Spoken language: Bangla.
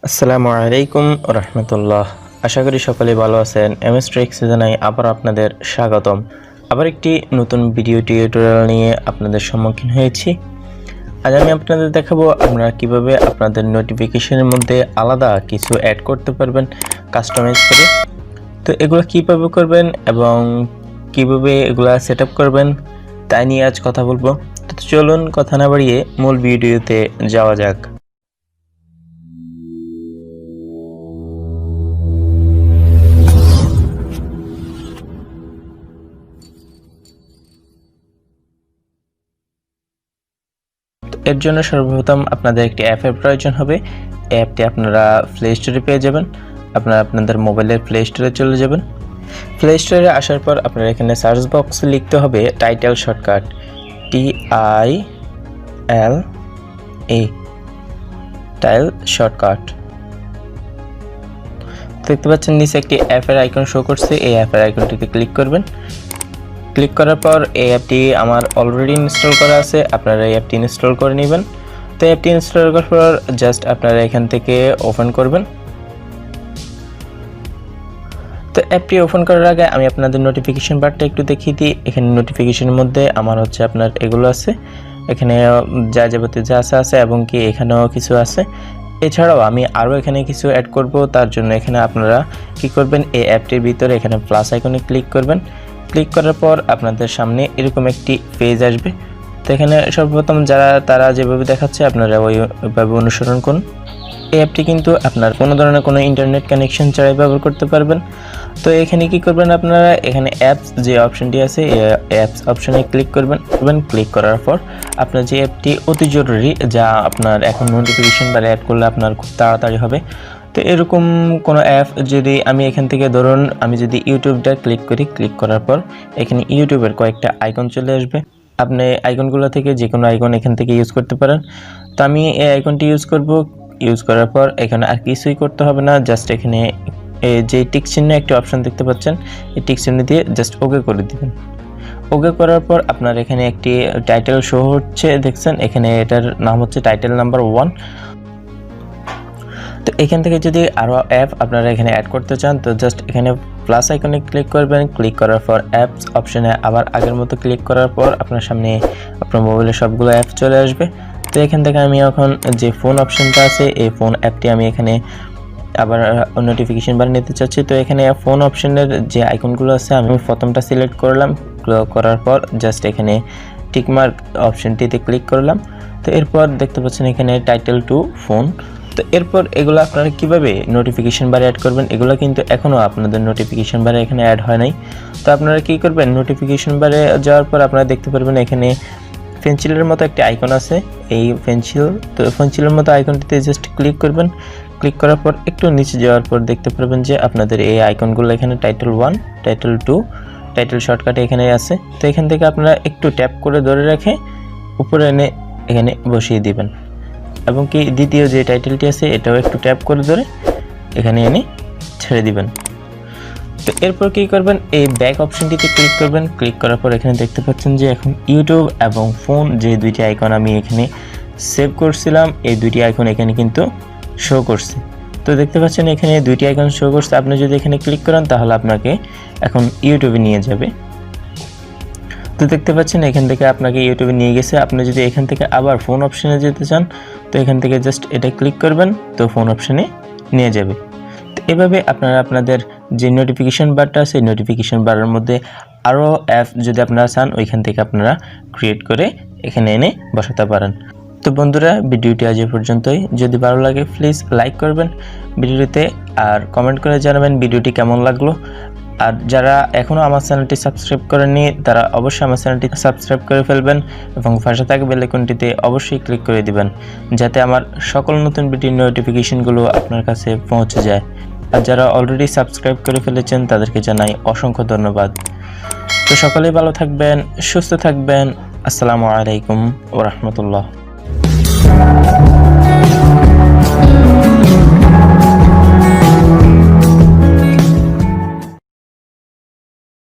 আসসালামু আলাইকুম রহমতুল্লাহ। আশা করি সকলে ভালো আছেন। এমএস ট্রিক্সে জানাই আবার আপনাদের স্বাগতম। আবার একটি নতুন ভিডিও টিউটোরিয়াল নিয়ে আপনাদের সম্মুখীন হয়েছি। আজ আমি আপনাদের দেখাবো আপনারা কিভাবে আপনাদের নোটিফিকেশনের মধ্যে আলাদা কিছু অ্যাড করতে পারবেন কাস্টমাইজ করে। তো এগুলো কিভাবে করবেন এবং কিভাবে এগুলা সেট আপ করবেন তাই নিয়ে আজ কথা বলবো। তো চলুন কথা না বাড়িয়ে মূল ভিডিওতে যাওয়া যাক। এর জন্য সর্বপ্রথম আপনাদের একটি অ্যাপের প্রয়োজন হবে। অ্যাপটি আপনারা প্লে স্টোরে পেয়ে যাবেন। আপনারা আপনাদের মোবাইলের প্লে স্টোরে চলে যাবেন। প্লে স্টোরে আসার পর আপনারা এখানে সার্চ বক্সে লিখতে হবে title shortcut, TILE tile shortcut. দেখতে পাচ্ছেন নিচে একটি অ্যাপের আইকন শো করছে। এই অ্যাপের আইকনটিতে ক্লিক করবেন। ক্লিক করার পর এই অ্যাপটি আমার অলরেডি ইনস্টল করা আছে, আপনারা এই অ্যাপটি ইনস্টল করে নেবেন। তো অ্যাপটি ইনস্টল করার পর জাস্ট আপনারা এখান থেকে ওপেন করবেন। তো অ্যাপটি ওপেন করার আগে আমি আপনাদের নোটিফিকেশন বারটা একটু দেখিয়ে দিই। এখানে নোটিফিকেশনের মধ্যে আমার হচ্ছে আপনার এগুলো আছে, এখানে যা যাবতীয় যা আছে এবং কি এখানেও কিছু আছে। এছাড়াও আমি আরও এখানে কিছু অ্যাড করব। তার জন্য এখানে আপনারা কি করবেন, এই অ্যাপটির ভিতরে এখানে প্লাস আইকনে ক্লিক করবেন। ক্লিক করার পর আপনাদের সামনে এরকম একটি পেজ আসবে। তো এখানে সর্বপ্রথম তারা যেভাবে দেখাচ্ছে আপনারা ওইভাবে অনুসরণ করুন। এই অ্যাপটি কিন্তু আপনার কোনো ধরনের কোনো ইন্টারনেট কানেকশন ছাড়াই ব্যবহার করতে পারবেন। তো এখানে কি করবেন, আপনারা এখানে অ্যাপস যে অপশনটি আছে এই অ্যাপস অপশনে ক্লিক করবেন। ক্লিক করার পর আপনার যে অ্যাপটি অতি জরুরি, যা আপনার এখন নোটিফিকেশন বারে অ্যাড করলে আপনার খুব তাড়াতাড়ি হবে। তো এরকম কোনো অ্যাপ যদি আমি এখান থেকে ধরুন আমি যদি ইউটিউবটা ক্লিক করি, ক্লিক করার পর এখানে ইউটিউবের কয়েকটা আইকন চলে আসবে। আপনি আইকনগুলো থেকে যে কোনো আইকন এখান থেকে ইউজ করতে পারেন। তো আমি এই আইকনটি ইউজ করব। ইউজ করার পর এখানে আর কিছুই করতে হবে না, জাস্ট এখানে যে টিক চিহ্ন একটি অপশন দেখতে পাচ্ছেন, এই টিক চিহ্ন দিয়ে জাস্ট ওকে করে দিবেন। ওকে করার পর আপনার এখানে একটি টাইটেল শো হচ্ছে, দেখছেন এখানে এটার নাম হচ্ছে টাইটেল নাম্বার 1। তো এখান থেকে যদি আরও অ্যাপ আপনারা এখানে অ্যাড করতে চান তো জাস্ট এখানে প্লাস আইকনে ক্লিক করবেন। ক্লিক করার পর অ্যাপস অপশনে আবার আগের মতো ক্লিক করার পর আপনার সামনে আপনার মোবাইলে সবগুলো অ্যাপ চলে আসবে। তো এখান থেকে আমি এখন যে ফোন অপশনটা আছে এই ফোন অ্যাপটি আমি এখানে আবার নোটিফিকেশন বার নিতে চাচ্ছি। তো এখানে ফোন অপশনের যে আইকনগুলো আছে আমি প্রথমটা সিলেক্ট করলাম। করার পর জাস্ট এখানে টিকমার্ক অপশনটিতে ক্লিক করলাম। তো এরপর দেখতে পাচ্ছেন এখানে টাইটেল টু ফোন। তো এরপর এগুলো আপনারা কিভাবে নোটিফিকেশন বারে অ্যাড করবেন, এগুলো কিন্তু এখনও আপনাদের নোটিফিকেশন বারে এখানে অ্যাড হয় নাই। তো আপনারা কি করবেন, নোটিফিকেশন বারে যাওয়ার পর আপনারা দেখতে পারবেন এখানে পেন্সিলের মতো একটি আইকন আছে, এই পেন্সিল। তো পেন্সিলের মতো আইকনটিতে জাস্ট ক্লিক করবেন। ক্লিক করার পর একটু নিচে যাওয়ার পর দেখতে পারবেন যে আপনাদের এই আইকনগুলো এখানে টাইটেল 1, টাইটেল 2, টাইটেল শর্টকাটে এখানে আছে। তো এখান থেকে আপনারা একটু ট্যাপ করে ধরে রেখে উপরে এনে এখানে বসিয়ে দিবেন এবং কি দ্বিতীয় যে টাইটেলটি আছে এটাও একটু ট্যাপ করে ধরে এখানে এনে ছেড়ে দিবেন। তো এরপর কী করবেন, এই ব্যাক অপশনটিতে ক্লিক করবেন। ক্লিক করার পর এখানে দেখতে পাচ্ছেন যে এখন ইউটিউব এবং ফোন যে দুইটি আইকন আমি এখানে সেভ করছিলাম এই দুইটি আইকন এখানে কিন্তু শো করছে। তো দেখতে পাচ্ছেন এখানে দুইটি আইকন শো করছে। আপনি যদি এখানে ক্লিক করেন তাহলে আপনাকে এখন ইউটিউবে নিয়ে যাবে। তো দেখতে পাচ্ছেন এখান থেকে আপনাকে ইউটিউবে নিয়ে গেছে। আপনি যদি এখান থেকে আবার ফোন অপশনে যেতে চান তো এখান থেকে জাস্ট এটা ক্লিক করবেন, তো ফোন অপশনে নিয়ে যাবে। তো এভাবে আপনারা আপনাদের যে নোটিফিকেশন বারটা আছে নোটিফিকেশন বারের মধ্যে আরও অ্যাপ যদি আপনারা চান ওইখান থেকে আপনারা ক্রিয়েট করে এখানে এনে বসাতে পারেন। তো বন্ধুরা ভিডিওটি আজ পর্যন্তই। যদি ভালো লাগে প্লিজ লাইক করবেন ভিডিওতে আর কমেন্ট করে জানাবেন ভিডিওটি কেমন লাগলো। আর যারা এখনও আমার চ্যানেলটি সাবস্ক্রাইব করেননি তারা অবশ্যই আমার চ্যানেলটি সাবস্ক্রাইব করে ফেলবেন এবং পাশে থাকা বেল আইকনটিতে অবশ্যই ক্লিক করে দিবেন যাতে আমার সকল নতুন ভিডিও নোটিফিকেশনগুলো আপনার কাছে পৌঁছে যায়। আর যারা অলরেডি সাবস্ক্রাইব করে ফেলেছেন তাদেরকে জানাই অসংখ্য ধন্যবাদ। তো সকলেই ভালো থাকবেন, সুস্থ থাকবেন। আসসালামু আলাইকুম ওয়া রাহমাতুল্লাহ।